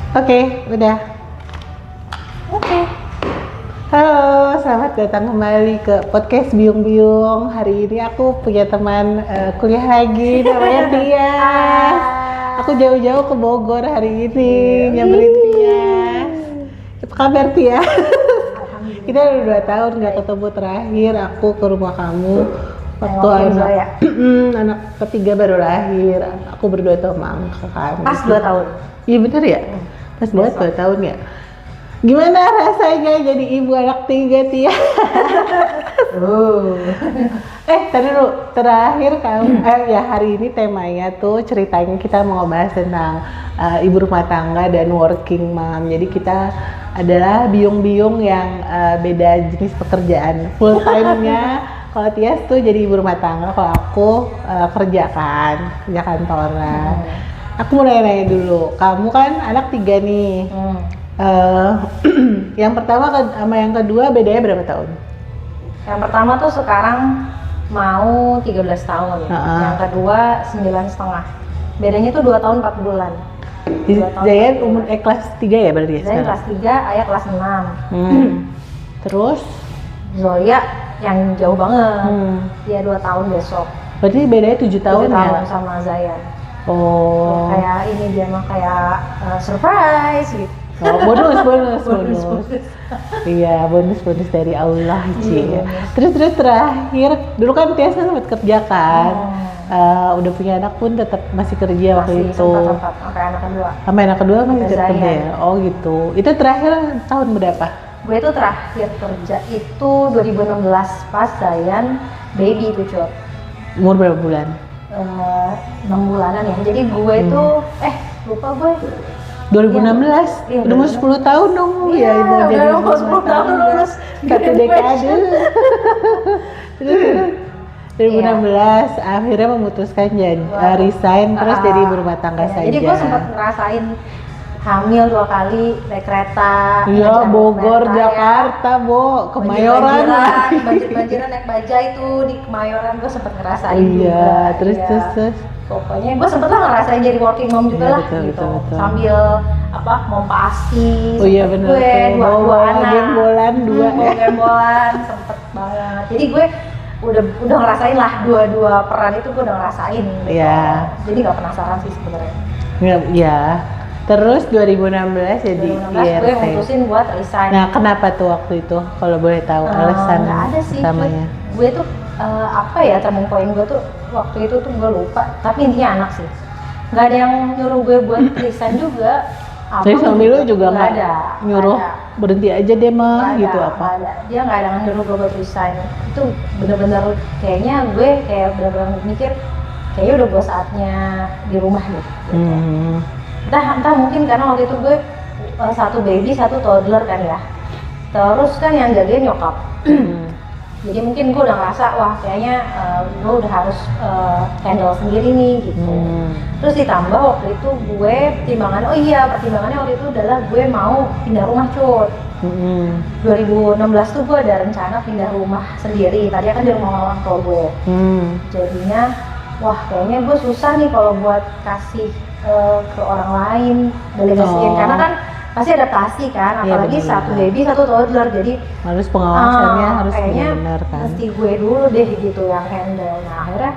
Oke, udah. Oke. Halo, selamat datang kembali ke podcast Biung Biung. Hari ini aku punya teman kuliah lagi, namanya Tia. Aku jauh-jauh ke Bogor hari ini, nyamperin Tia. Apa kabar Tia? Kita udah 2 tahun nggak ketemu. Terakhir aku ke rumah kamu waktu anak ketiga baru lahir. Aku berdua sama angka kan. Pas 2 tahun. Iya bener ya? Pas banget 2 tahun ya? Gimana rasanya jadi ibu anak 3 Tia? Tadi dulu, terakhir kamu, ya hari ini temanya tuh ceritanya kita mau ngebahas tentang ibu rumah tangga dan working mom. Jadi kita adalah biung-biung yang beda jenis pekerjaan. Full time-nya kalau Tias tuh jadi ibu rumah tangga, kalau aku kerja kantoran. Aku mau nanya dulu, kamu kan anak 3 nih. Yang pertama sama yang kedua bedanya berapa tahun? Yang pertama tuh sekarang mau 13 tahun. Yang kedua 9,5. Bedanya tuh 2 tahun 4 bulan. Zayan umur kelas 3 ya berarti ya? Zayan kelas 3, Ayah kelas 6. Terus? Zoya yang jauh banget. Dia 2 tahun besok. Berarti bedanya 7 tahun 7 ya? tahun sama Zayan. Oh. Kayak ini dia mah kayak surprise gitu. Oh, bonus. Iya, bonus dari Allah Ci. Terus terakhir, dulu kan Tias kan sempat kerja kan. Udah punya anak pun tetap masih kerja waktu itu. Sempat sampai anak kedua. Sampai anak kedua masih tetap kerja ya? Oh gitu. Itu terakhir tahun berapa? Gue tuh terakhir kerja itu 2016 pas Zayan baby tuh Cot. Umur berapa bulan? 6 bulanan ya. Jadi gue tuh lupa gue 2016? Iya, udah mau 10 tahun dong. Iya, ya, mau jadi udah mau 10 tahun lulus. 1 dekade. Terus 2016 akhirnya memutuskan resign terus jadi ibu rumah tangga saja. Jadi gue sempat ngerasain hamil 2 kali naik kereta. Iya, Bogor, Jakarta, Bo, Kemayoran. Banjir-banjiran naik bajai itu di Kemayoran gue sempat ngerasain. Iya, juga. terus. Pokoknya gue sempet lah ngerasain jadi working mom juga lah betul, gitu. Betul. Sambil mompa ASI. Oh iya benar. Gue dua anak. Gembolan 2 ya. Gembolan sempet banget. Jadi gue udah ngerasain lah dua peran itu gue udah ngerasain. Iya. Jadi nggak penasaran sih sebenarnya. Iya. Terus 2016 jadi gue mutusin buat resign. Nah, kenapa tuh waktu itu? Kalau boleh tahu alasan utamanya. Gue tuh turning point gue tuh waktu itu tuh gue lupa. Tapi intinya anak sih. Nggak ada yang nyuruh gue buat resign juga. Jadi suami lu juga nggak ada nyuruh berhenti aja deh mah gitu apa? Ada. Dia nggak ada nyuruh gue buat resign. Itu bener-bener kayaknya gue kayak bener-bener mikir kayaknya udah gue saatnya di rumah gitu. Entah mungkin karena waktu itu gue 1 baby 1 toddler kan ya. Terus kan yang jagain nyokap. Jadi mungkin gue udah ngerasa wah kayaknya gue udah harus handle sendiri nih gitu. Terus ditambah waktu itu gue pertimbangannya waktu itu adalah gue mau pindah rumah Cut. 2016 tuh gue ada rencana pindah rumah sendiri. Tadi kan di rumah orang tua gue. Jadinya wah kayaknya gue susah nih kalau buat kasih ke orang lain delegasiin karena kan pasti adaptasi kan, apalagi ya, 1 baby 1 toddler, jadi harus pengawasannya harus kayaknya benar kan. mesti gue dulu deh gitu yang handle. Nah akhirnya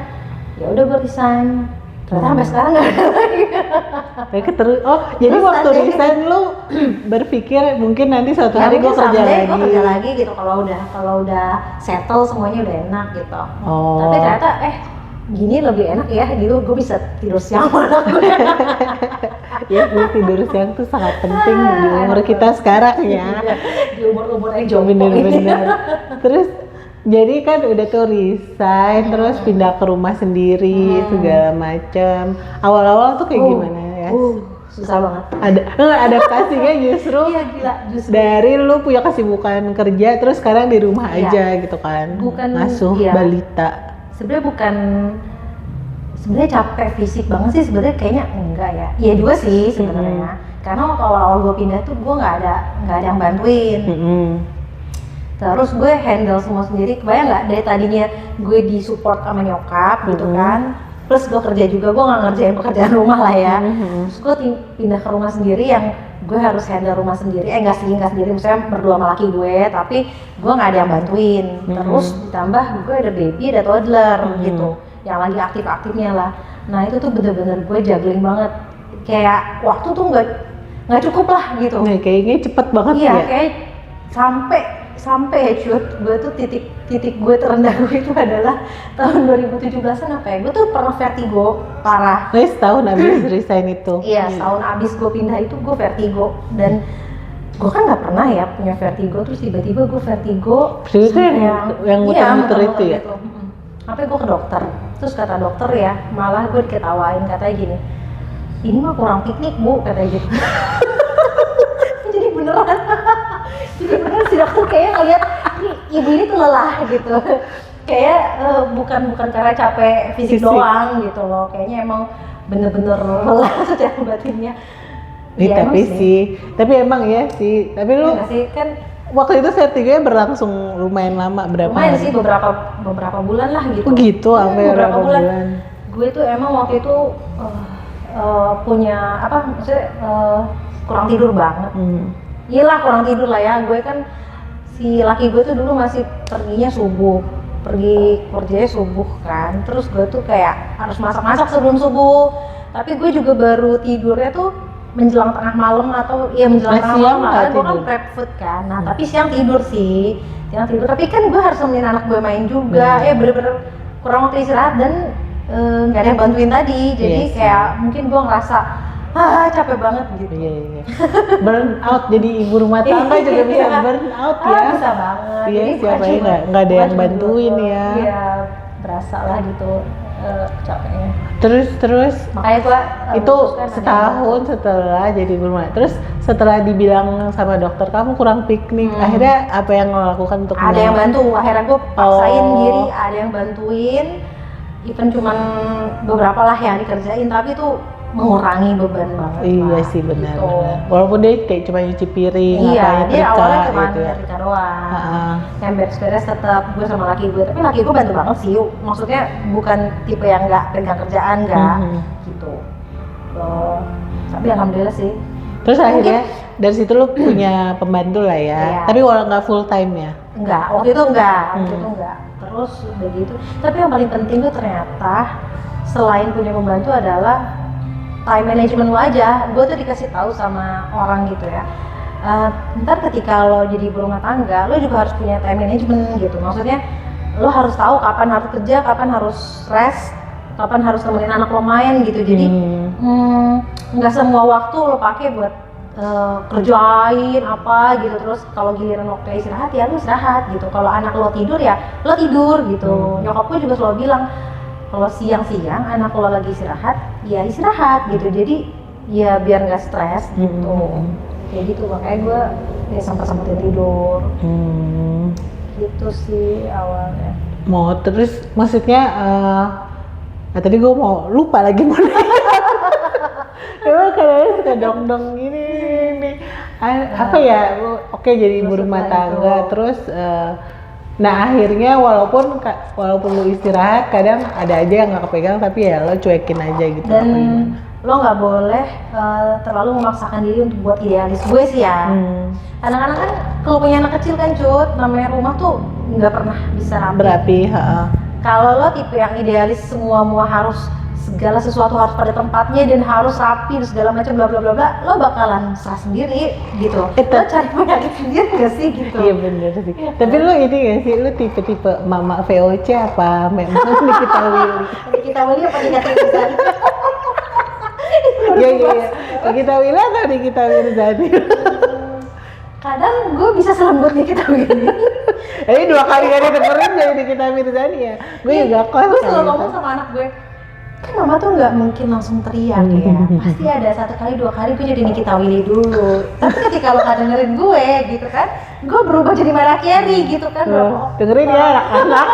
ya udah gue resign. Ternyata sampai sekarang nggak ada lagi. Jadi waktu resign lu berpikir mungkin nanti suatu hari gue kerja lagi gitu kalau udah settle semuanya udah enak gitu. Oh. Tapi ternyata gini lebih enak ya, gitu gue bisa tidur siang malam. Ya tidur siang tuh sangat penting di umur kita sekarang ya. Di umur yang jompo bener. Terus jadi kan udah tuh resign terus pindah ke rumah sendiri segala macam. Awal-awal tuh kayak gimana ya? Susah banget. Adaptasinya justru dari lu punya kesibukan kerja terus sekarang di rumah aja gitu kan. Ngasuh balita. Sebenarnya capek fisik banget sih sebenarnya, kayaknya enggak ya. Iya juga sih sebenarnya. Karena waktu awal-awal gue pindah tuh gue nggak ada yang bantuin. Terus gue handle semua sendiri. Kebayang nggak dari tadinya gue disupport sama nyokap gitu kan. plus gue kerja juga, gue nggak ngerjain pekerjaan rumah lah ya. Terus gue pindah ke rumah sendiri yang gue harus handle rumah sendiri, nggak sendiri, misalnya berdua sama laki gue, tapi gue nggak ada yang bantuin. Terus ditambah gue ada baby, ada toddler gitu, yang lagi aktif-aktifnya lah. Nah itu tuh bener-bener gue juggling banget, kayak waktu tuh nggak cukup lah gitu. Nah, kayaknya cepet banget iya, ya. Kayak sampai ya cut, gue tuh titik gue terendah gue itu adalah tahun 2017an apa ya, gue tuh pernah vertigo parah. Setahun abis resign itu. Iya, setahun abis gue pindah itu gue vertigo, dan gue kan nggak pernah ya punya vertigo, terus tiba-tiba gue vertigo. Itu yang muter-muter itu ya? Gitu. Sampai gue ke dokter, terus kata dokter ya, malah gue diketawain, katanya gini, ini mah kurang piknik bu, katanya gitu. Jadi beneran si dokter kayak ngeliat ibu ini tuh lelah gitu, kayak bukan karena capek fisik doang gitu loh, kayaknya emang bener-bener lelah secara batinnya. Ya, tapi emang ya sih, tapi lu sih kan waktu itu vertigonya berlangsung lumayan lama, berapa lumayan hari? Sih beberapa bulan lah gitu. Oh gitu, sampai berapa bulan? Gue tuh emang waktu itu punya apa, maksudnya kurang tidur banget. Iyalah kurang tidur lah ya, gue kan si laki gue tuh dulu masih perginya subuh, pergi kerjanya subuh kan, terus gue tuh kayak harus masak-masak sebelum subuh, tapi gue juga baru tidurnya tuh menjelang tengah malam atau ya menjelang tengah malam lah, karena gue kan prep food kan. Nah tapi siang tidur, tapi kan gue harus nemenin anak gue main juga, bener-bener kurang waktu istirahat dan nggak ada yang bantuin tadi, jadi kayak mungkin gue ngerasa capek banget gitu. Iya. Burn out jadi ibu rumah tangga juga bisa burn out ya. Bisa banget. Iya, siapa ya nggak ada yang bantuin ya. Iya, berasa lah gitu capeknya. Terus makanya gua itu setahun setelah jadi ibu rumah. Terus setelah dibilang sama dokter kamu kurang piknik, akhirnya apa yang lo lakukan untuk ada yang bantu? Akhirnya gua paksain diri, ada yang bantuin. Even cuman beberapa lah yang dikerjain, tapi itu mengurangi beban banget. Iya sih benar. Gitu. Walaupun dia kayak cuma nyuci piring, dia awalnya cuma gitu ya. nyetrika doang. Yang beres-beres tetap gue sama laki gue, tapi laki gue bantu banget sih. Maksudnya bukan tipe yang nggak pegang kerjaan gitu. Tapi alhamdulillah sih. Terus akhirnya dari situ lu punya pembantu lah ya. Tapi walau nggak full time ya? Enggak, waktu itu enggak. Terus begitu. Tapi yang paling penting tuh ternyata selain punya pembantu adalah time management lo aja. Gue tuh dikasih tahu sama orang gitu ya, ntar ketika lo jadi ibu rumah tangga, lo juga harus punya time management gitu. Maksudnya lo harus tahu kapan harus kerja, kapan harus rest, kapan harus temenin anak lo main gitu. Jadi nggak semua waktu lo pakai buat kerjain apa gitu. Terus kalau giliran waktu istirahat ya lo istirahat gitu. Kalau anak lo tidur ya lo tidur gitu. Nyokap gue juga selalu bilang, kalau siang-siang anak lo lagi istirahat, ya istirahat gitu. Jadi ya biar nggak stres gitu. Kayak gitu, makanya gue ya sempat-sempatin tidur. Gitu sih awalnya. Mau terus maksudnya, tadi gue mau lupa lagi mau nanya. Emang kadang-kadang suka dong-dong gini nih. Apa ya? Oke jadi ibu rumah tangga, terus nah akhirnya walaupun lu istirahat kadang ada aja yang nggak kepegang, tapi ya lo cuekin aja gitu. Dan lo nggak boleh terlalu memaksakan diri untuk buat idealis. Gue sih ya kadang-kadang kan kalau punya anak kecil kan Cut, namanya rumah tuh nggak pernah bisa rapi. Kalau lo tipe yang idealis, semua harus segala sesuatu harus pada tempatnya dan harus rapi dan segala macam bla bla bla bla, lo bakalan stres sendiri gitu. Lo cari penyakit sendiri gak sih gitu? Iya bener sih. Tapi lo ini gak sih, lo tipe mama VOC apa memang Nikita Willy? Nikita Willy apa Nikita Mirzani? Iya. Nikita Willy atau Nikita Mirzani? Kadang gue bisa selembut Nikita Willy. Ini 2 kali gak didengerin jadi Nikita Mirzani ya? Gue juga kok. Gue selalu ngomong sama anak gue, kan mama tuh nggak mungkin langsung teriak ya, pasti ada 1 kali 2 kali gue jadi Nikita Willy dulu. Tapi ketika lo gak dengerin gue gitu kan, gue berubah jadi Mariah Carey gitu kan. Dengerin ya anak-anak,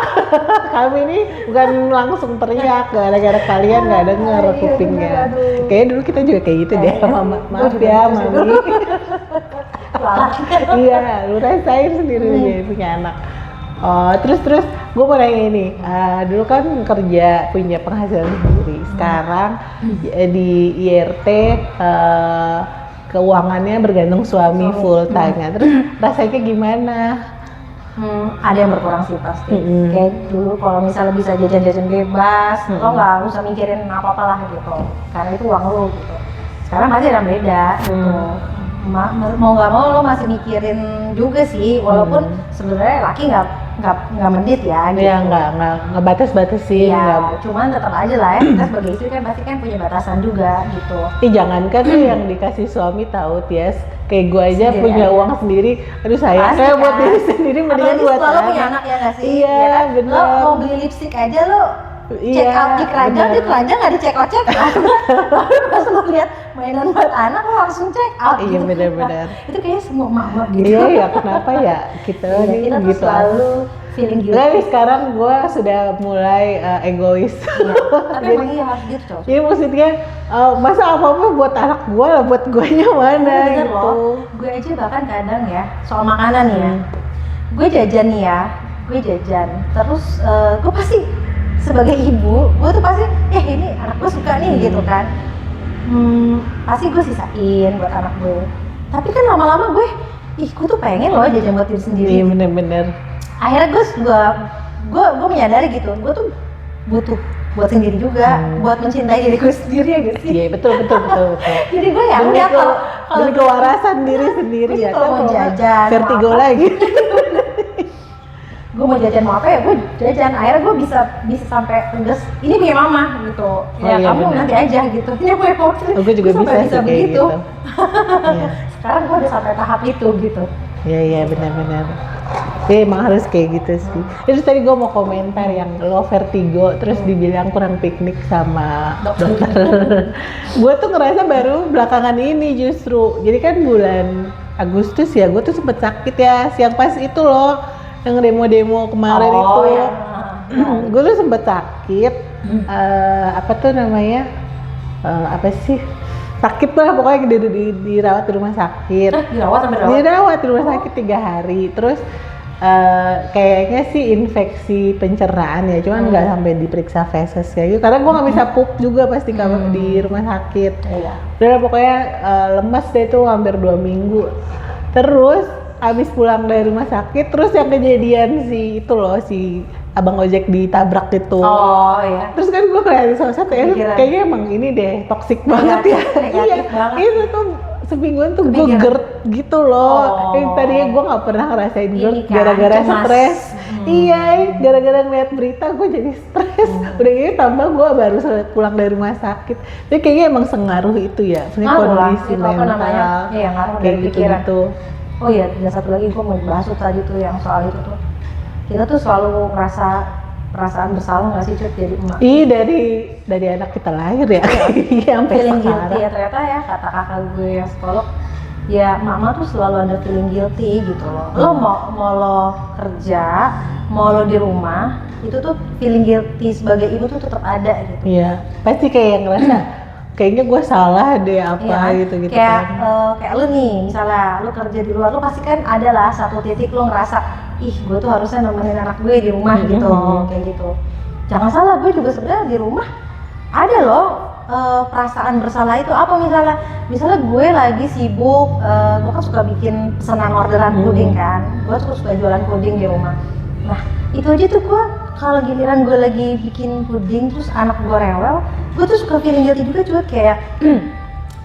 kami ini bukan langsung teriak gara-gara kalian nggak denger kupingnya. Kayaknya dulu kita juga kayak gitu deh, mama. Maaf ya mami. Iya, lu rasain sendiri jadi punya anak. Oh, terus gue mau nanya ini, dulu kan kerja punya penghasilan sendiri, sekarang di IRT keuangannya bergantung suami full time-nya, terus rasanya gimana? Ada yang berkurang sih pasti. Kayak dulu kalau misalnya bisa jajan-jajan bebas, lo nggak usah mikirin apa-apa lah gitu, karena itu uang lo gitu. Sekarang masih ada yang beda gitu. Mau nggak mau lo masih mikirin juga sih, walaupun sebenarnya laki nggak medit ya gitu. Iya, nggak batas-batasin. Iya, cuman tetap aja lah ya, kita sebagai istri kan pasti kan punya batasan juga gitu. Jangankan tuh yang dikasih suami tahu, Tias, kayak gue aja Sendiri punya aja. uang sendiri, aduh sayang Pasti saya kan. buat diri sendiri mendingan Apalagi buat setelah lo punya anak ya nggak sih? Iya, Ya kan? bener. Lo mau beli lipstick aja lo check Iya, out di keranjang, bener. di keranjang nggak di check out kan? Pas lo lihat mainan buat anak lo langsung check out. Iya, gitu. bener-bener. Nah, itu kayaknya semua emak-emak gitu. Iya, ya kenapa ya kita Iya, nih kita tuh gitu. selalu feeling guilty. Enggak nih, sekarang gue sudah mulai egois. Iya. Tapi emang iya harus gitu coy. Jadi maksudnya masa apa-apa buat anak gue lah, buat guanya mana Bener gitu. loh, gue aja bahkan kadang ya soal makanan nih ya, gue jajan nih ya, terus gue pasti sebagai ibu, gue tuh pasti ini anak gue suka nih gitu kan, pasti gue sisain buat anak gue. Tapi kan lama-lama gue tuh pengen loh jajan buat diri sendiri. Iya, bener-bener. Akhirnya gue menyadari gitu, gue tuh butuh buat sendiri juga, buat mencintai diri gue sendiri ya guys. Iya, betul. Jadi gue ya Demi udah demi kewarasan diri sendiri gue ya kalau mau nggak jajan, vertigo mau apa. lagi. Gue mau jajan mau apa ya gue jajan, akhirnya gue bisa sampai tegas ini punya mama gitu. Ya iya, kamu bener. nanti aja gitu, ini punya mama. Gue juga Sampai bisa sih kayak begitu. gitu. Iya. Sekarang gue udah sampai tahap itu gitu. Iya, benar-benar. Ya emang harus kayak gitu sih. Terus tadi gue mau komentar yang lo vertigo, terus dibilang kurang piknik sama dokter. Gue tuh ngerasa baru belakangan ini justru. Jadi kan bulan Agustus ya, gue tuh sempet sakit ya. Yang pas itu loh, yang demo-demo kemarin itu. Ya. Gue tuh sempet sakit. Apa tuh namanya? Apa sih? Sakit lah pokoknya dirawat di rumah sakit. Dirawat sampai dirawat? Dirawat di rumah sakit 3 hari. Terus kayaknya sih infeksi pencernaan ya, cuman nggak sampai diperiksa feses kayak gitu. Karena gue nggak bisa pup juga pasti di rumah sakit. Iya. Udah pokoknya lemas deh tuh hampir 2 minggu. Terus abis pulang dari rumah sakit, terus yang kejadian si abang ojek ditabrak gitu. Oh iya. Terus kan gue kayak satu kayaknya emang ini deh toksik banget ya. Negatif banget. Itu tuh semingguan tuh gue GERD gitu loh. Tadinya gue nggak pernah ngerasain GERD Ini kan, gara-gara cemas. stres. Iya, gara-gara ngeliat berita gue jadi stres. Udah gitu tambah gue baru pulang dari rumah sakit. Jadi kayaknya emang sengaruh itu ya, Ngaruh lah, kondisi itu apa mental. namanya? Iya, ngaruh kayak dari pikiran. gitu. Oh iya, dan satu lagi gue mau bahas tuh tadi tuh yang soal itu tuh. Kita tuh selalu ngerasa perasaan bersalah nggak sih Cut jadi emak? Ih, dari anak kita lahir ya. Iya, sampai Feeling guilty sekarang. ya ternyata ya, kata kakak gue yang psikolog. Ya mama tuh selalu ada feeling guilty gitu loh. Lo mau lo kerja, mau lo di rumah, itu tuh feeling guilty sebagai ibu tuh tetap ada gitu. Iya, pasti kayak yang ngerasa kayaknya gue salah deh apa Iya, gitu kayak kan. kayak lu nih, misalnya lu kerja di luar, lu pasti kan ada lah satu titik lu ngerasa, ih gue tuh harusnya nemenin anak gue di rumah gitu, kayak gitu. Jangan salah, gue juga sebenarnya di rumah ada loh perasaan bersalah itu. Apa misalnya gue lagi sibuk, gue kan suka bikin pesanan orderan puding kan, gue suka jualan puding di rumah. Nah itu aja tuh gue kalau giliran gue lagi bikin puding terus anak gue rewel, gue tuh suka feeling guilty juga cuy, kayak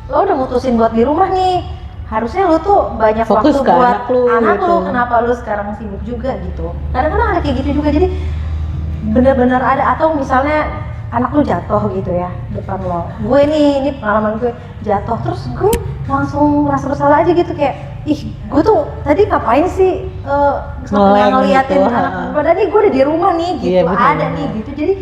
lo udah mutusin buat di rumah nih, harusnya lo tuh banyak Fokus waktu ke buat anak lu, gitu. kenapa lo sekarang sibuk juga gitu. Kadang-kadang ada kayak gitu juga, jadi bener-bener ada. Atau misalnya anak lu jatuh gitu ya depan lo, gue ini pengalaman gue jatuh, terus gue langsung merasa bersalah aja gitu, kayak ih gue tuh tadi ngapain sih ngeliatin gitu, anak gue, padahal nih gue udah di rumah nih gitu. Iya, bener. Ada nih gitu, jadi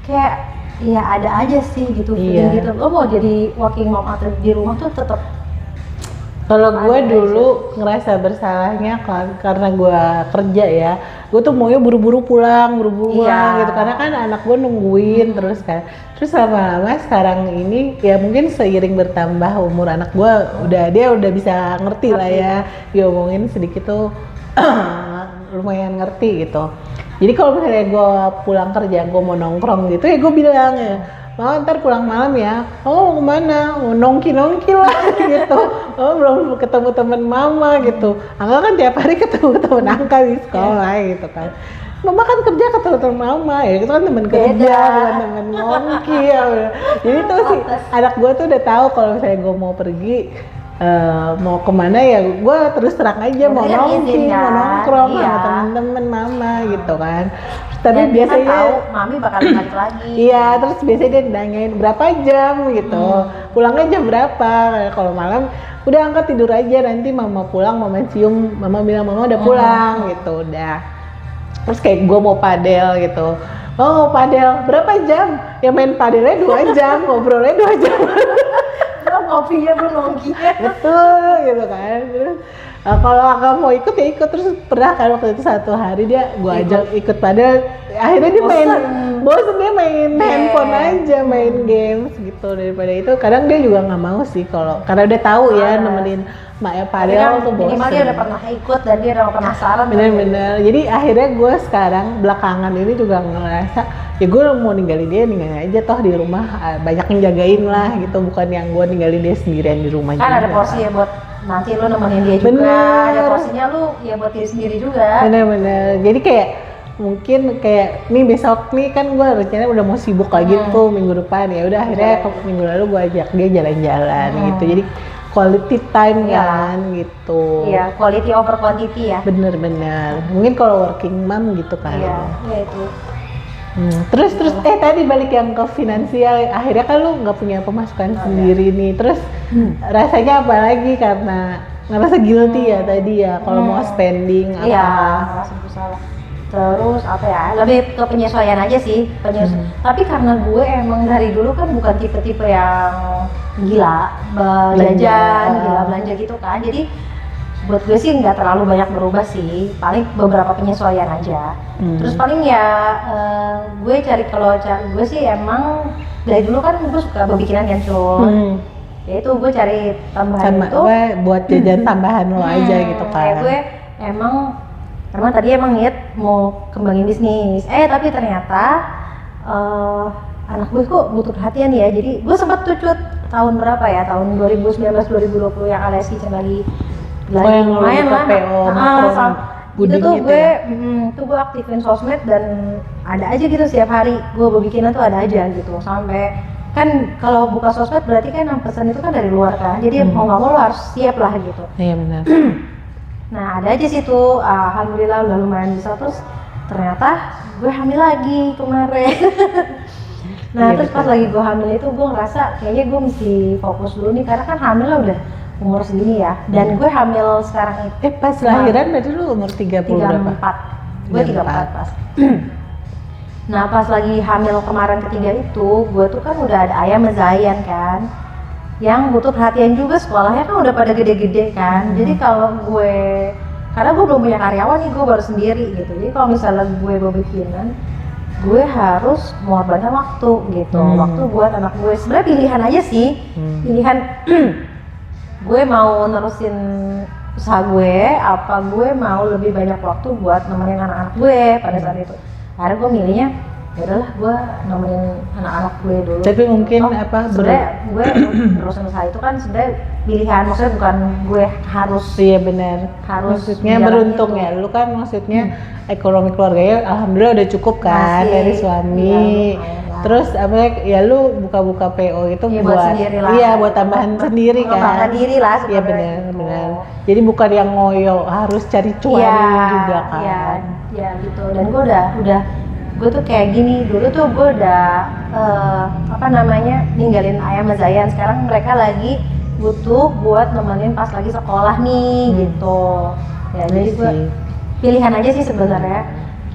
kayak ya ada aja sih gitu Iya. feeling gitu. Lo mau jadi working mom atau di rumah tuh tetap. Kalau gue Ada dulu ngerasa bersalahnya karena gue kerja ya, gue tuh maunya buru-buru pulang Iya. gitu, karena kan anak gue nungguin terus kan. Terus lama-lama sekarang ini ya mungkin seiring bertambah umur anak gue, dia udah bisa ngerti lah ya, diomongin sedikit tuh lumayan ngerti gitu. Jadi kalau misalnya gue pulang kerja, gue mau nongkrong gitu ya gue bilang ya, Mama ntar pulang malam ya, oh mau kemana? Mau nongki-nongki lah gitu. Oh belum ketemu temen Mama gitu. Angga kan tiap hari ketemu temen Angga di sekolah gitu kan. Mama kan kerja ketemu temen Mama ya, itu kan temen kerja bukan temen nongki ya. Jadi tuh sih anak gue tuh udah tahu kalau misalnya gue mau pergi mau kemana ya gue terus terang aja mau nongki, mau nongkrong sama temen-temen Mama gitu kan. Tapi dan biasanya dia kan tahu mami bakal balik lagi. Iya, terus biasanya dia nanyain berapa jam gitu. Pulangnya jam berapa? Kalau malam udah angkat tidur aja, nanti Mama pulang, Mama cium, Mama bilang Mama udah pulang gitu, udah. Terus kayak gue mau padel gitu. Oh, padel berapa jam? Ya main padelnya 2 jam, ngobrolnya 2 jam. Ngopinya belum nongkinya. Betul gitu kan. Terus kalau Akang mau ikut ya ikut. Terus pernah kan waktu itu satu hari dia gue ajak ikut padel, akhirnya dia bosen dia main handphone aja, main games gitu. Daripada itu kadang dia juga nggak mau sih kalau karena udah tahu ya nemenin maknya padel kan, tuh bosen. minimal dia udah pernah ikut dan dia udah penasaran. Bener-bener. Jadi akhirnya gue sekarang belakangan ini juga ngerasa ya gue mau ninggalin aja toh di rumah, banyak yang jagain lah gitu, bukan yang gue ninggalin dia sendirian di rumah kan juga. ada porsi ya buat nanti lu nemenin dia juga. Bener. Ada porsinya lu ya buat diri sendiri juga. Bener-bener. Jadi kayak mungkin kayak nih besok nih kan gue rencananya udah mau sibuk lagi tuh minggu depan, ya udah akhirnya minggu lalu gue ajak dia jalan-jalan gitu. Jadi quality time kan gitu. Iya, quality over quantity ya. Bener-bener. Mungkin kalau working mom gitu kan. Iya, ya itu. Terus tadi balik yang ke finansial, akhirnya kan lu nggak punya pemasukan sendiri nih. Terus rasanya apa lagi karena ngerasa guilty ya tadi ya kalau mau spending apa? Iya, ngerasa bersalah. Terus apa ya? Lebih ke penyesuaian aja sih, Tapi karena gue emang dari dulu kan bukan tipe-tipe yang gila belanja gitu kan. Jadi buat gue sih nggak terlalu banyak berubah sih, paling beberapa penyesuaian aja. Terus paling ya gue gue sih emang dari dulu kan gue suka berbikinan kan ya itu gue cari tambahan itu buat jajan tambahan lo aja gitu kan. Kayak gue emang tadi emang niat mau kembangin bisnis, tapi ternyata anak gue kok butuh perhatian ya. Jadi gue sempat tucut tahun berapa ya, tahun 2019-2020 yang Alias Kitchen lagi lumayan lah. Itu tuh gue aktifin sosmed dan ada aja gitu setiap hari gue berbikinan tuh ada aja gitu, sampai kan kalau buka sosmed berarti kan yang pesan itu kan dari luar kan, jadi mau nggak mau lo harus siap lah gitu. Iya benar. Nah ada aja situ, alhamdulillah udah lumayan bisa. Terus ternyata gue hamil lagi kemarin. Nah terus pas lagi gue hamil itu gue ngerasa kayaknya gue mesti fokus dulu nih, karena kan hamil udah umur segini ya, dan gue hamil sekarang itu pas lahiran berarti lu umur 34 berapa? Gue 34 pas. Nah pas lagi hamil kemarin ketiga itu, gue tuh kan udah ada ayam Zayan kan, yang butuh perhatian juga, sekolahnya kan udah pada gede-gede kan. Jadi kalau karena gue belum punya karyawan nih, gue baru sendiri gitu, jadi kalau misalnya gue berbikinan, gue harus mengorbankan waktu gitu, waktu buat anak gue. Sebenarnya pilihan aja sih, pilihan gue mau nerusin usaha gue, apa gue mau lebih banyak waktu buat nemenin anak-anak gue pada saat itu. Akhirnya gue milihnya ya udahlah gue nemenin anak-anak gue dulu. Tapi mungkin sebenarnya gue nerusin usaha itu kan sebenarnya pilihan, maksudnya bukan gue harus. Iya benar. Maksudnya beruntung itu. Ya, lu kan maksudnya ekonomi keluarganya alhamdulillah udah cukup kan dari suami. Terus ya lu buka-buka PO itu ya, buat sendiri lah. Iya, buat tambahan sendiri kan. Tambahan diri lah sebenarnya. Iya benar. Jadi bukan yang ngoyo harus cari cuan juga kan. Iya gitu. Dan gue gue tuh kayak gini, dulu tuh gue udah ninggalin ayam Zayan. Sekarang mereka lagi butuh buat nemenin pas lagi sekolah nih gitu. Ya jadi gue pilihan aja sih sebenarnya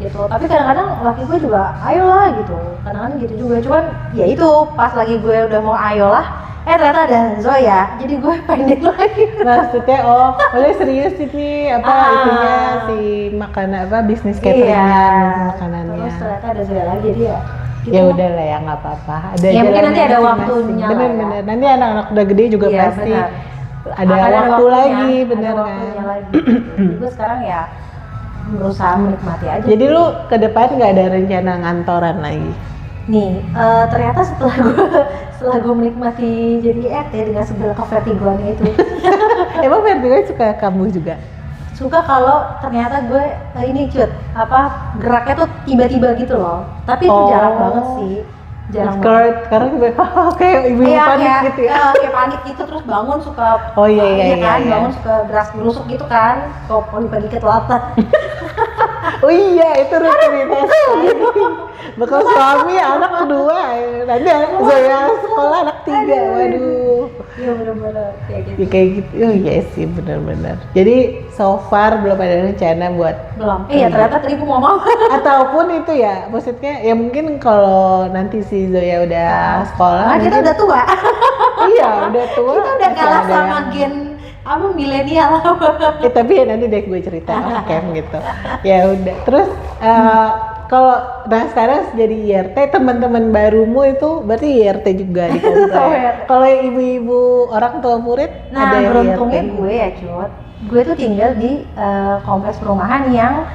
gitu. Tapi kadang-kadang laki gue juga ayolah gitu, kadang-kadang gitu juga. Cuman ya itu pas lagi gue udah mau ayolah, ternyata ada Zoya, jadi gue pendek lagi. Maksudnya boleh serius ini itunya si makanan bisnis cateringan makanannya. Terus ternyata ada Zoya lagi, jadi ya gitu. Ya udah lah ya nggak apa-apa. Ya mungkin nanti ada waktunya. Bener. Nanti anak-anak udah gede juga pasti ada waktu lagi, bener kan. Gue sekarang ya berusaha menikmati aja. Jadi lu ke depan nggak ada rencana ngantoran lagi? Nih, ternyata setelah gue menikmati jadi RT dengan segala kevertigoannya itu, Emang Vertigo suka kamu juga? suka kalau ternyata gue ini geraknya tuh tiba-tiba gitu loh. Tapi itu jarang banget sih, jarang banget. Sekarang gue kayak ibu-ibu panik kayak, gitu ya. kayak panik gitu, terus bangun suka Oh iya kan, iya. bangun suka gerak gerusuk gitu kan, kalau pagi-pagi ketelatan. Oh iya, itu rutinitas. Bekal suami, anak kedua, nanti saya sekolah anak 3, waduh. Iya bener-bener kayak gitu. Ya, kayak gitu, oh iya sih benar-benar. Jadi so far belum ada rencana buat Belum. Iya ternyata teripu mama. ataupun itu ya, maksudnya ya mungkin kalau nanti si Zoya udah sekolah, Nah, kita mungkin- udah tua. iya udah tua. Kita udah masih kalah ada sama yang- gen milenial. tapi ya nanti deh gue cerita off cam gitu. Ya udah. Terus kalau sekarang jadi IRT, teman-teman barumu itu berarti IRT juga di komplek. Kalau yang ibu-ibu orang tua murid Nah ada yang beruntungnya IRT? gue ya Cut, gue tuh tinggal di kompleks perumahan yang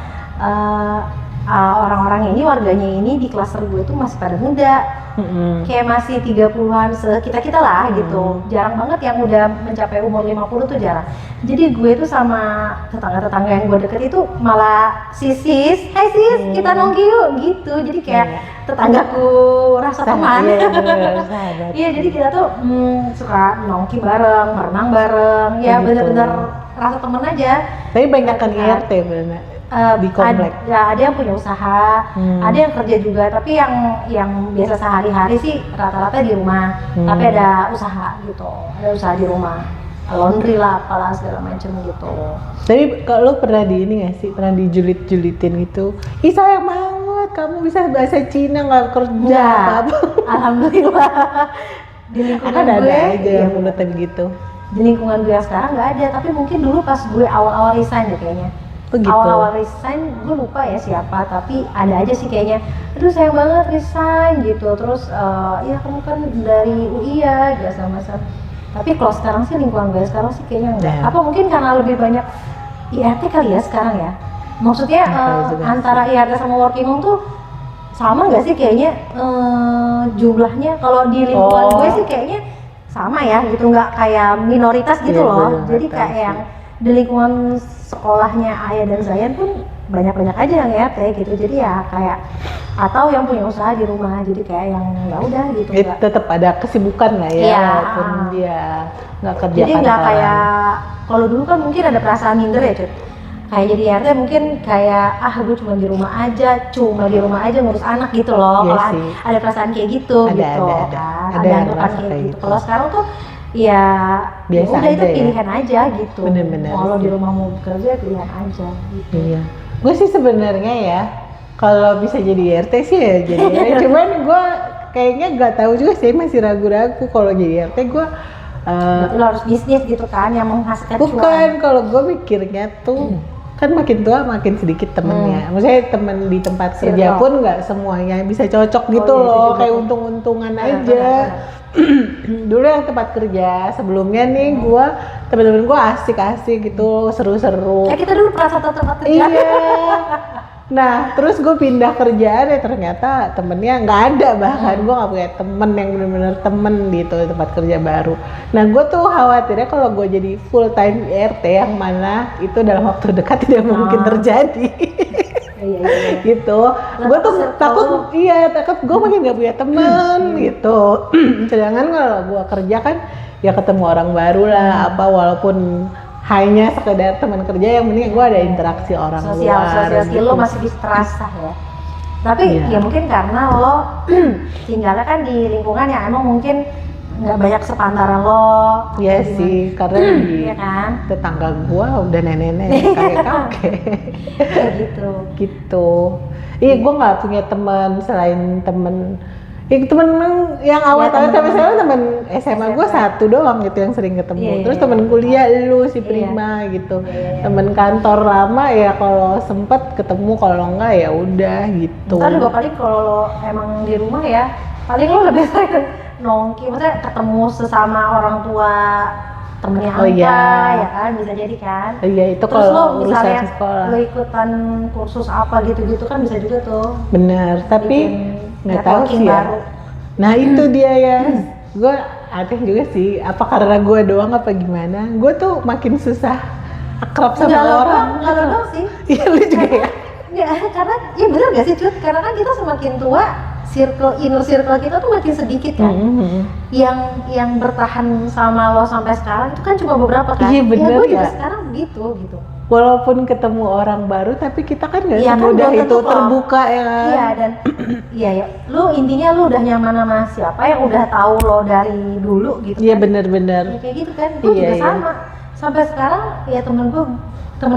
orang-orang ini, warganya ini di klaster gue tuh masih pada muda. Kayak masih 30-an kita lah gitu. Jarang banget yang udah mencapai umur 50 tuh jarang. Jadi gue tuh sama tetangga-tetangga yang gue deket itu malah sis, hai sis, kita nongki yuk gitu. Jadi kayak tetanggaku rasa teman. Iya bener, sahabat. Iya, jadi kita tuh suka nongki bareng, berenang bareng. Ya Begitu. bener-bener rasa temen aja. Tapi banyak kan IRT bener. Di komplek. Ada yang punya usaha, ada yang kerja juga, tapi yang biasa sehari-hari sih rata-rata di rumah, tapi ada usaha gitu, ada usaha di rumah, laundry lah, apalah segala macem gitu. Tapi kalau lu pernah di ini nggak sih, pernah dijulit-julitin gitu? Ih sayang banget, kamu bisa bahasa Cina nggak kerja Enggak, apa-apa. alhamdulillah. Di lingkungan Kan ada gue, aja ya, yang mulutnya begitu. di lingkungan gue yang sekarang nggak ada, tapi mungkin dulu pas gue awal-awal resign deh kayaknya. Begitu. Awal-awal resign, gue lupa ya siapa, tapi ada aja sih kayaknya, aduh sayang banget resign gitu, terus ya kamu kan dari UI ya, gak sama-sama. Tapi kalau sekarang sih lingkungan gue sekarang sih kayaknya enggak. Apa mungkin karena lebih banyak IRT kali ya sekarang ya? Maksudnya antara IRT sama working home tuh sama nggak sih kayaknya jumlahnya? Kalau di lingkungan gue sih kayaknya sama ya gitu, nggak kayak minoritas gitu loh. Jadi kayak yang di lingkungan sekolahnya Ayah dan Zayan pun banyak-banyak aja yang IRT gitu. Jadi ya kayak atau yang punya usaha di rumah, jadi kayak yang nggak udah gitu. Tetap ada kesibukan lah ya, Iya. walaupun dia nggak kerja. Jadi nggak kayak kalau dulu kan mungkin ada perasaan minder ya Cut. Kayak jadi RT mungkin kayak gue cuma di rumah aja ngurus anak gitu loh. Iya Kalau sih. ada perasaan kayak gitu Ada, gitu ada. kan. Ada yang anggapan ngerasa kayak kayak gitu. gitu. Kalau sekarang tuh ya Biasa udah itu aja ya. pilihan aja gitu. Bener-bener Kalau di sih. rumah mau bekerja pilihan aja gitu. Iya. Gue sih sebenarnya ya, kalau bisa jadi RT sih ya jadi RT. Cuman gue kayaknya nggak tahu juga sih, masih ragu-ragu kalau jadi RT gue. Berarti lo harus bisnis gitu kan yang menghasilkan Bukan, cuan. kalau gue mikirnya tuh kan makin tua makin sedikit temennya. Maksudnya temen di tempat kerja Circle. pun nggak semuanya bisa cocok gitu iya, loh, itu juga kayak tuh. untung-untungan Benar, aja. Dulu yang tempat kerja sebelumnya nih gue temen-temen gue asik-asik gitu, seru-seru. Kita dulu pernah satu tempat kerja. Iya. Nah, terus gue pindah kerjaan ya ternyata temennya nggak ada, bahkan gue nggak punya temen yang bener-bener temen gitu di tempat kerja baru. Nah, gue tuh khawatirnya kalau gue jadi full time RT yang mana itu dalam waktu dekat tidak mungkin terjadi. Iya. Gitu. Gue tuh takut gue makin gak punya temen gitu. Sedangkan kalau gue kerja kan ya ketemu orang baru lah, apa walaupun hanya sekedar teman kerja, yang penting gue ada interaksi orang luar. Sosial skill gitu. lo masih bisa terasa ya. Tapi Iya. ya mungkin karena lo tinggalnya kan di lingkungan yang emang mungkin nggak banyak sepantaran lo. Iya atau sih, karena di Iya kan? tetangga gue udah nenek-nenek, kakek-kakek. Kayak gitu. Gitu. Iya, gue nggak punya teman selain temen. Temen yang awal-awal sampai sekarang temen SMA gue satu doang gitu yang sering ketemu. Iya, Terus iya, temen kuliah lu si Iya. Prima gitu. Iya. Temen kantor lama ya kalau sempet ketemu, kalau enggak ya udah gitu. Ntar juga paling kalau lo emang di rumah ya, paling lo lebih sering nongki, maksudnya ketemu sesama orang tua temennya Oh, Hamka, iya. ya kan, bisa jadi kan. Iya, itu Terus lo kalau misalnya urusan sekolah. lo ikutan kursus apa gitu-gitu kan bisa juga tuh Bener, tapi bikin nggak tahu networking sih ya. baru. Nah itu dia ya, gue aneh juga sih. Apa karena gue doang apa gimana? Gue tuh makin susah akrab sama orang. Enggak lo doang sih. Iya lu juga ya. Ya, karena ya bener gak sih Cut? Karena kan kita semakin tua, inner circle kita tuh makin sedikit kan. Mhm. Yang bertahan sama lo sampai sekarang itu kan cuma beberapa kan. Iya, bener gue juga ya. sekarang begitu gitu. Walaupun ketemu orang baru, tapi kita kan nggak Iya, kan semudah belum itu tentu kok. terbuka ya kan. Iya, dan iya ya, lu intinya lu udah nyaman sama siapa yang udah tahu lo dari dulu gitu Iya kan. bener-bener. Ya, kayak gitu kan, gue Iya, juga iya. sama. Sampai sekarang ya temen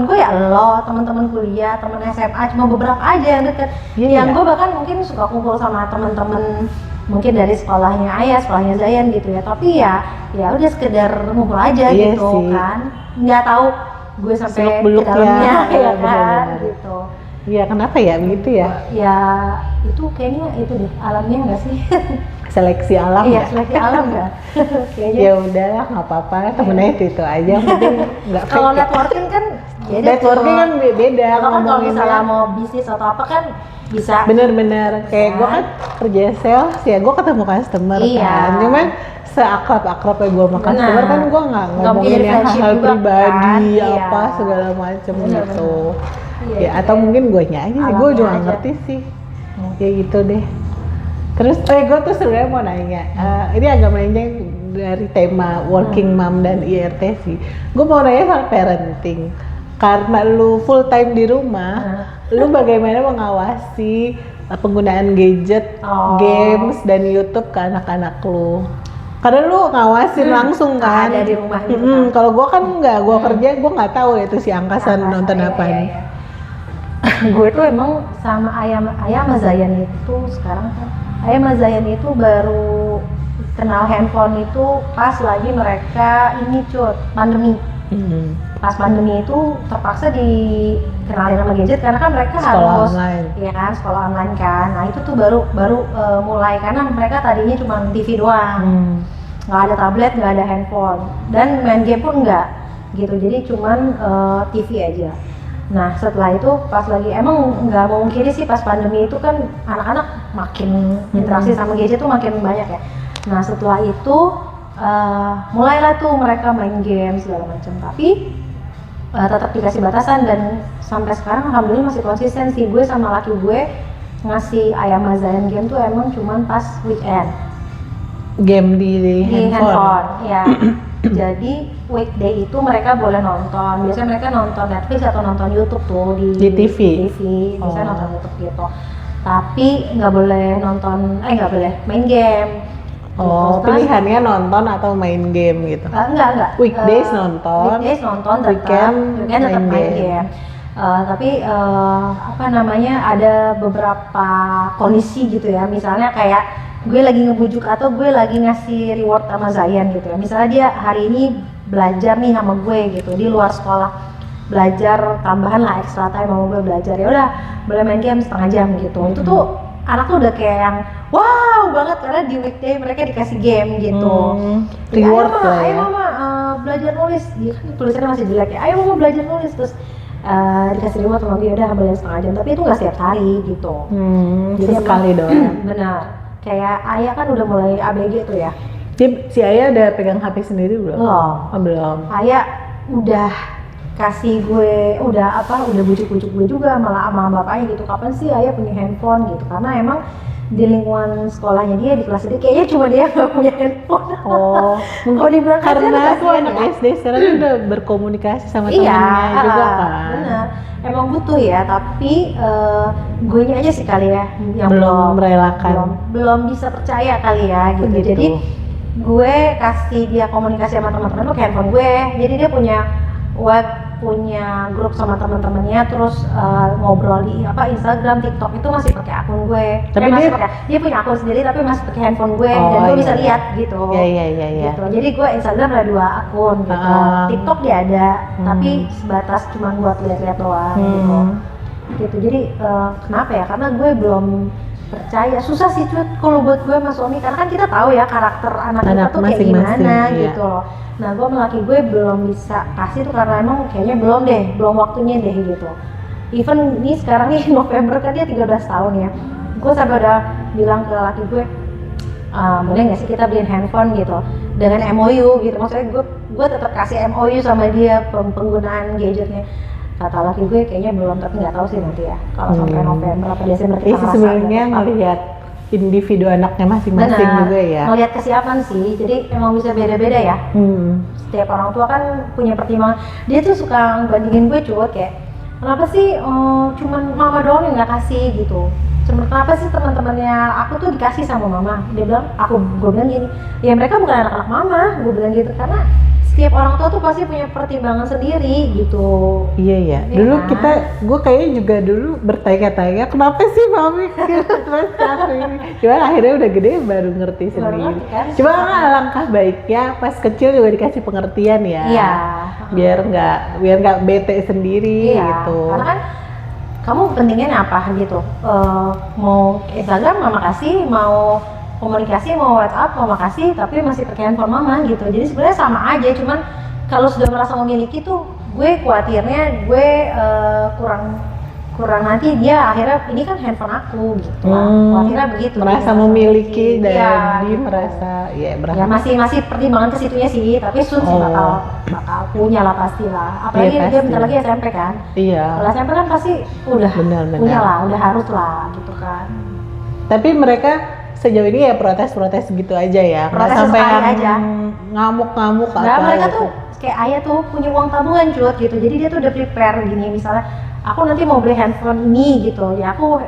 gue ya lo, teman-teman kuliah, temen SMA cuma beberapa aja yang deket. Iya, Yang iya. gue bahkan mungkin suka kumpul sama temen-temen mungkin dari sekolahnya Ayah, sekolahnya Zayan gitu ya. Tapi ya udah sekedar ngumpul aja Iya gitu sih. kan. Nggak tahu gue sampai ke Seluk-beluk dalamnya ya. ya kan Bener-bener. gitu. Iya kenapa ya begitu ya? Ya itu kayaknya itu deh alamnya nggak sih? Seleksi alam Iya ya? seleksi alam nggak? Kayaknya. Ya udahlah nggak apa-apa, temennya itu aja, yang penting nggak Kalau fake ya. networking kan beda. Networking kan beda Kalau kan kalau ngomonginnya. misalnya mau bisnis atau apa kan bisa. Bener-bener kayak gue kan kerja sales ya gue ketemu customer Iya. kan, cuman seakrab-akrabnya gue sama customer kan gue nggak Nggak ngomongin mungkin yang friendship hal juga pribadi kan, apa iya. segala macem Bener, gitu. Iya, Ya atau kayak mungkin gue aja sih, gue alamnya juga nggak aja. ngerti sih. Ya gitu deh. Terus gue tuh sebenarnya mau nanya, ini agak melenceng dari tema working mom dan IRT sih. Gue mau nanya soal parenting. Karena lu full time di rumah, lu bagaimana mengawasi penggunaan gadget, games dan YouTube ke anak-anak lu? Karena lu ngawasin langsung kan? Ada di rumah gitu kan. Kalau gue kan nggak, gue kerja gue nggak tahu ya itu si Angkasan nonton Iya, apa iya, nih. iya. Gue tuh emang sama Ayah sama Zayan itu sekarang kan Ayah sama Zayan itu baru kenal handphone itu pas lagi mereka ini pandemi. Pas pandemi itu terpaksa dikenalin sama gadget karena kan mereka Sekolah harus online. ya kan sekolah online kan. Nah itu tuh baru mulai karena mereka tadinya cuma TV doang, nggak ada tablet, nggak ada handphone dan main game pun nggak gitu. Jadi cuman TV aja. Nah setelah itu pas lagi emang nggak mau mungkiri sih pas pandemi itu kan anak-anak makin interaksi sama gadget tuh makin banyak ya. Nah setelah itu mulailah tuh mereka main game segala macam, tapi tetap dikasih batasan dan sampai sekarang alhamdulillah masih konsisten sih. Gue sama laki gue ngasih Ayam Zayan game tuh emang cuman pas weekend Game di handphone. ya. Jadi weekday itu mereka boleh nonton. Biasanya mereka nonton Netflix atau nonton YouTube tuh di TV. Biasanya nonton YouTube gitu. Tapi nggak boleh nggak boleh main game. Oh, Terus, pilihannya nonton atau main game gitu. Enggak. Weekdays nonton, tetap, weekend tetap main main game. game. Tapi apa namanya ada beberapa kondisi gitu ya. Misalnya kayak gue lagi ngebujuk atau gue lagi ngasih reward sama Zayan gitu ya. Misalnya dia hari ini belajar nih sama gue gitu di luar sekolah, belajar tambahan lah extra time sama gue belajar, ya udah boleh main game setengah jam gitu. Itu tuh anak tuh udah kayak yang wow banget karena di weekday mereka dikasih game gitu. Reward lah ya. Ayo mama belajar nulis, dia kan tulisannya masih jelek ya. Ayo mama belajar nulis, terus dikasih reward sama dia udah belajar setengah jam, tapi itu nggak setiap hari gitu. Jadi Sekali doang. Benar. Kayak Ayah kan udah mulai ABG tuh ya. Si Ayah udah pegang HP sendiri belum? Belum. Oh, belum. Ayah udah kasih gue, udah bujuk-bujuk gue juga malah sama bapaknya gitu. Kapan sih Ayah punya handphone gitu? Karena emang di lingkungan sekolahnya dia di kelas dia kayaknya cuma dia nggak punya handphone. Oh, Kalau dibilang karena tuh tuh anak SD sekarang udah berkomunikasi sama iya, temennya juga kan. benar. Emang butuh ya, tapi gue nya aja sih kali ya yang Belum merelakan. belum bisa percaya kali ya gitu. Begitu. Jadi gue kasih dia komunikasi sama teman-teman tuh ke handphone gue. Jadi dia punya web, punya grup sama teman-temannya, terus ngobrol di Instagram, TikTok itu masih pakai akun gue. Tapi dia punya akun sendiri tapi masih pakai handphone gue Oh, dan gue iya, bisa iya. lihat gitu. Iya. Gitu. Jadi gue Instagram ada 2 akun gitu. TikTok dia ada, tapi sebatas cuma buat lihat-lihat doang gitu. Jadi kenapa ya? Karena gue belum percaya. Susah sih Cut kalau buat gue sama suami, karena kan kita tahu ya karakter anak kita tuh kayak masing-masing, gimana iya. gitu loh. Nah gue sama laki gue belum bisa kasih tuh karena emang kayaknya belum waktunya deh gitu. Even ini sekarang nih November kan dia 13 tahun ya. Gue sampai udah bilang ke laki gue, boleh nggak sih kita beliin handphone gitu dengan MOU gitu. Maksudnya gue tetap kasih MOU sama dia penggunaan gadgetnya. Kata laki gue kayaknya belum, tapi nggak tahu sih nanti ya kalau sampai November atau Desember kita ngerasa sebenarnya ngelihat individu anaknya masing-masing juga ya. Ngelihat kesiapan sih, jadi emang bisa beda-beda ya. Setiap orang tua kan punya pertimbangan. Dia tuh suka bandingin gue kayak kenapa sih cuman mama doang yang nggak kasih gitu. Kenapa sih teman-temannya aku tuh dikasih sama mama? Dia bilang, gue bilang gini, ya mereka bukan anak-anak mama, gue bilang gitu karena setiap orang tua tuh pasti punya pertimbangan sendiri gitu. Iya ya. Dulu gue kayaknya juga dulu bertanya-tanya kenapa sih mami terus ini. Cuma akhirnya udah gede baru ngerti sendiri. Kan? Cuma alangkah baiknya pas kecil juga dikasih pengertian ya. Iya. Biar nggak bete sendiri gitu. Karena kan kamu pentingnya apa gitu? Mau Instagram mama kasih, mau komunikasi mau WhatsApp mama kasih, tapi masih pakai handphone mama gitu. Jadi sebenarnya sama aja, cuman kalau sudah merasa memiliki tuh gue khawatirnya gue kurang nanti dia akhirnya ini kan handphone aku gitu lah. Khawatirnya begitu. Merasa memiliki dan dia merasa ya masih pertimbangan ke situnya sih, tapi sih bakal punya lah pasti lah. Apalagi dia bentar lagi SMP kan. Iya. Kalau SMP kan pasti udah punya lah, udah harus lah gitu kan. Tapi mereka sejauh ini ya protes gitu aja ya, protes sampai aja ngamuk mereka tuh kayak ayah tuh punya uang tabungan gitu, jadi dia tuh udah prepare gini, misalnya aku nanti mau beli handphone ini gitu ya, aku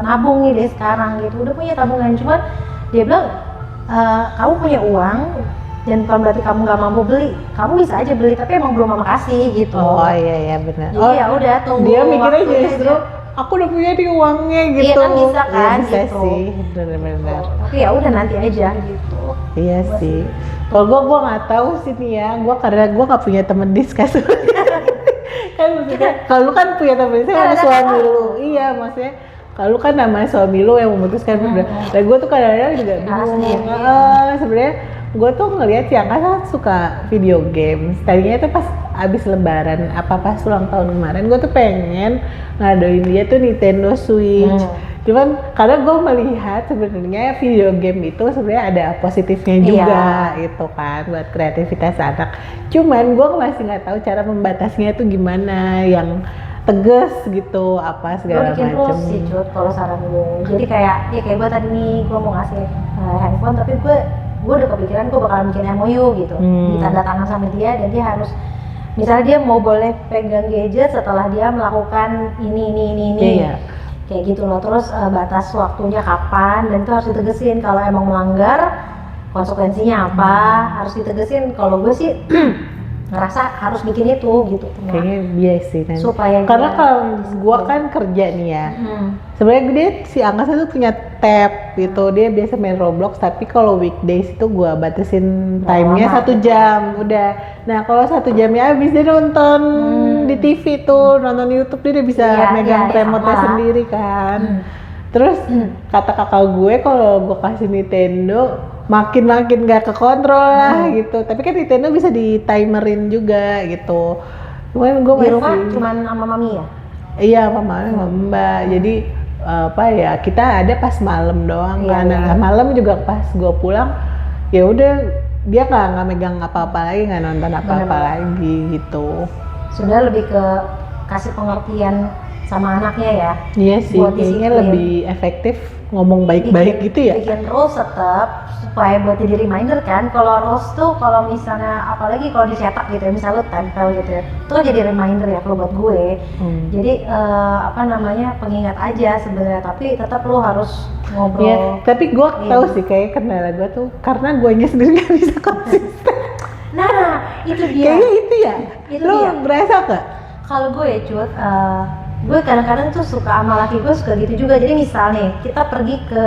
nabung nih deh sekarang gitu, udah punya tabungan. Cuman dia bilang kamu punya uang dan bukan berarti kamu nggak mampu beli, kamu bisa aja beli tapi emang belum mama kasih gitu. Oh iya benar. Jadi ya udah tunggu. Dia mikirnya justru aku udah punya di uangnya gitu. Iya kan bisa kan ya, bisa gitu. Sih, benar. Tapi ya udah nanti aja gitu. Iya sih. Kalau gue nggak tahu sih nih ya, karena gue nggak punya temen diskus. Kan maksudnya, kalau lu kan punya temen diskus ada suami lu. Iya maksudnya. Kalau kan namanya suami lu yang memutuskan berdua. Dan gue tuh kadang-kadang juga bingung. Sebenarnya gue tuh ngelihat si Angka kan suka video games. Tadinya tuh pas abis lebaran, pas ulang tahun kemarin, gue tuh pengen ngadoin dia tuh Nintendo Switch. Cuman karena gue melihat sebenarnya video game itu sebenarnya ada positifnya juga gitu kan buat kreativitas anak. Cuman gue masih nggak tahu cara membatasinya tuh gimana yang tegas gitu apa segala macam. Gue bikin rules sih Cut kalau saran gue. Jadi kayak gue tadi nih gue mau ngasih handphone, tapi gue udah kepikiran gue bakalan bikin MOU gitu, ditanda tangan sama dia, dan dia harus misalnya dia mau boleh pegang gadget setelah dia melakukan ini. Kayak gitu loh. Terus batas waktunya kapan, dan itu harus ditegesin kalau emang melanggar konsekuensinya apa, harus ditegesin. Kalau gue sih ngerasa harus bikin itu gitu. Kayaknya biasa sih kan. Supaya karena kalau gue kan kerja nih ya, sebenarnya dia si Angkasa tuh punya tab gitu, dia biasa main Roblox, tapi kalau weekdays itu gue batasin time-nya 1 jam udah. Nah kalau 1 jamnya habis dia nonton di TV tuh, nonton YouTube, dia udah bisa megang remote-nya sendiri kan. Terus kata kakak gue kalau gue kasih Nintendo makin gak kekontrol lah gitu. Tapi kan Nintendo bisa di timerin juga gitu. Cuman gue di rumah cuman sama mami ya? Iya sama mami sama mbak. Jadi kita ada pas malam doang kan. Nah malam juga pas gue pulang ya udah dia nggak megang apa-apa lagi, nggak nonton apa-apa lagi gitu. Sudah lebih ke kasih pengertian sama anaknya ya. Iya sih, kayaknya lebih efektif ngomong baik-baik gitu ya. Bikin rules tetap supaya buat jadi reminder kan. Kalau rules tuh kalau misalnya apalagi kalau dicetak gitu ya, misalnya lu tempel gitu ya, itu kan jadi reminder ya kalau buat gue. Jadi pengingat aja sebenarnya, tapi tetap lu harus ngobrol. Iya, tapi gue tahu sih kayak kendala gue tuh karena guanya sendiri nggak bisa konsisten. Nah, itu dia. Kayaknya itu ya. Lu berasa gak? Kalau gue ya Cut, gue kadang-kadang tuh suka sama laki gue suka gitu juga. Jadi misalnya kita pergi ke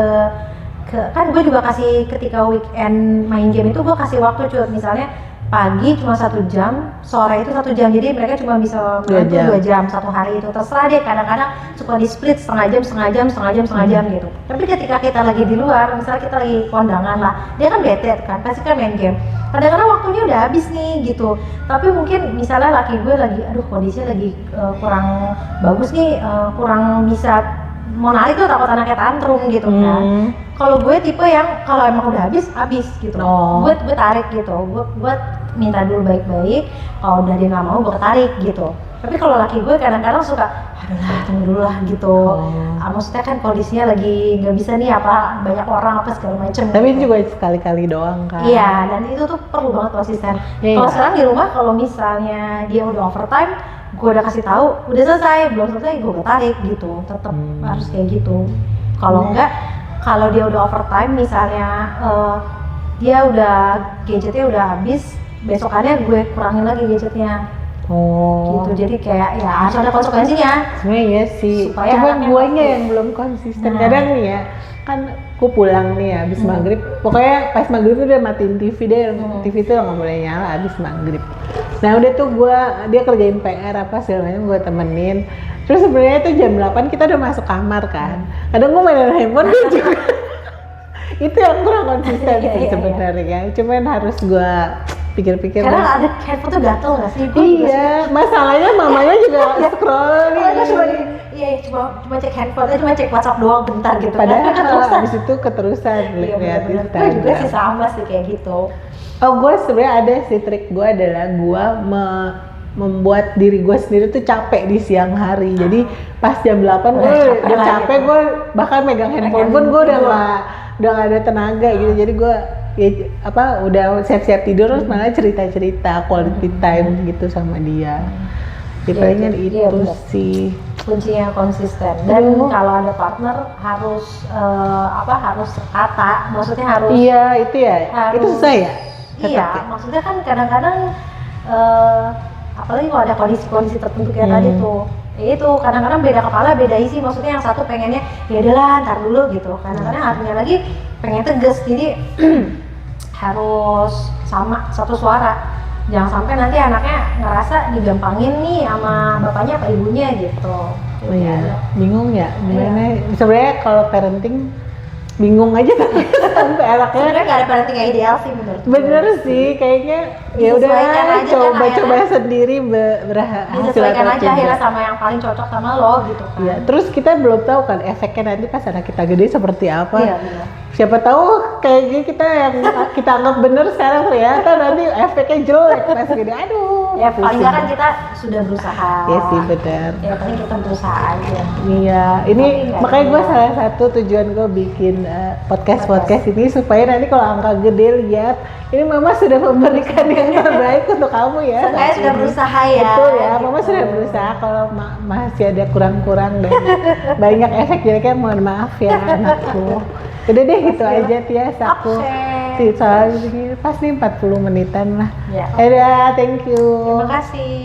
kan gue juga kasih ketika weekend main game itu gue kasih waktu Cut. Misalnya pagi cuma 1 jam, sore itu 1 jam, jadi mereka cuma bisa bantu 2 jam satu hari itu, terserah deh. Kadang-kadang suka di split setengah jam gitu. Tapi ketika kita lagi di luar, misalnya kita lagi kondangan lah, dia kan bete kan, pasti kan main game. Kadang-kadang waktunya udah habis nih gitu, tapi mungkin misalnya laki gue lagi, aduh kondisinya lagi kurang bagus nih, kurang bisa mau narik tuh, takut anaknya tantrum gitu kan. Kalau gue tipe yang kalau emang udah habis gitu. Gue tarik gitu, gue minta dulu baik-baik, kalau udah dia nggak mau gue tarik gitu. Tapi kalau laki gue kadang-kadang suka, aduh lah tunggu dulu lah gitu. Maksudnya kan kondisinya lagi nggak bisa nih, apa banyak orang apa segala macem. Tapi gitu. Juga sekali-kali doang kan. Iya, dan itu tuh perlu banget konsisten. Kalau sekarang di rumah, kalau misalnya dia udah overtime, gue udah kasih tahu, udah selesai, belum selesai gue tarik gitu. Tetap harus kayak gitu. Kalau enggak, kalau dia udah overtime misalnya, dia udah gadgetnya udah habis, besokannya gue kurangin lagi gadgetnya. Gitu, jadi kayak ya harus ada konsekuensinya. Sebenarnya iya sih, cuma guanya yang belum konsisten. Kadang nih ya, kan aku pulang nih ya, habis maghrib, pokoknya pas maghrib tuh udah matiin TV deh, TV tuh nggak boleh nyala habis maghrib. Nah udah tuh dia kerjain PR apa segala macam, gue temenin. Terus sebenarnya tuh jam 8 kita udah masuk kamar kan. Kadang gue main handphone dia juga. Itu yang kurang konsisten sih sebenarnya. Cuman harus gue pikir-pikir. Karena ada handphone tuh gatel nggak sih? Iya, masalahnya mamanya juga scroll nih. Cuma cek handphone, cuma cek WhatsApp doang bentar gitu. Padahal habis itu keterusan lihat Instagram. Gue juga sih sama sih kayak gitu. Oh, gue sebenarnya ada sih, trik gue adalah gue membuat diri gue sendiri tuh capek di siang hari. Jadi pas jam 8 gue udah capek, gue bahkan megang handphone pun gue udah gak ada tenaga gitu. Jadi gue udah siap-siap tidur, terus malah cerita-cerita quality time gitu sama dia. Tipenya itu sih kuncinya, konsisten. Dan kalau ada partner harus harus kata, maksudnya harus. Iya, itu ya. Itu susah ya? Iya, maksudnya kan kadang-kadang apalagi kalau ada kondisi-kondisi tertentu kayak tadi tuh, itu kadang-kadang beda kepala, beda isi. Maksudnya yang satu pengennya ya udahlah ntar dulu gitu, kadang-kadang artinya lagi pengen tegas, jadi harus sama satu suara. Jangan sampai nanti anaknya ngerasa digampangin nih sama bapaknya apa ibunya gitu. Oh iya, bingung ya gimana. Sebenarnya kalau parenting bingung aja sampai anaknya. Sebenarnya nggak ada parenting yang ideal sih menurut gue. Bener sih, kayaknya ya udah coba sendiri berhasil. Disesuaikan aja akhirnya sama yang paling cocok sama lo gitu kan. Iya, terus kita belum tahu kan efeknya nanti pas anak kita gede seperti apa. Iya, benar. Siapa tahu kayaknya kita yang kita anggap bener sekarang ternyata nanti efeknya jelek pas gede. Aduh. Ya paling nggak kan kita sudah berusaha. Iya sih, benar. Ya paling kita berusaha aja. Iya, ini makanya gue salah satu tujuan gue bikin podcast ini supaya nanti kalau angka gede lihat ini mama sudah memberikan yang terbaik untuk kamu ya. Saya sudah berusaha ya. Betul ya, mama sudah berusaha. Kalau masih ada kurang-kurang dan banyak efek jeleknya, mohon maaf ya anakku. Udah deh gitu aja Tias, aku soalnya pas nih 40 menitan lah. Ya. Dadah, thank you. Terima kasih.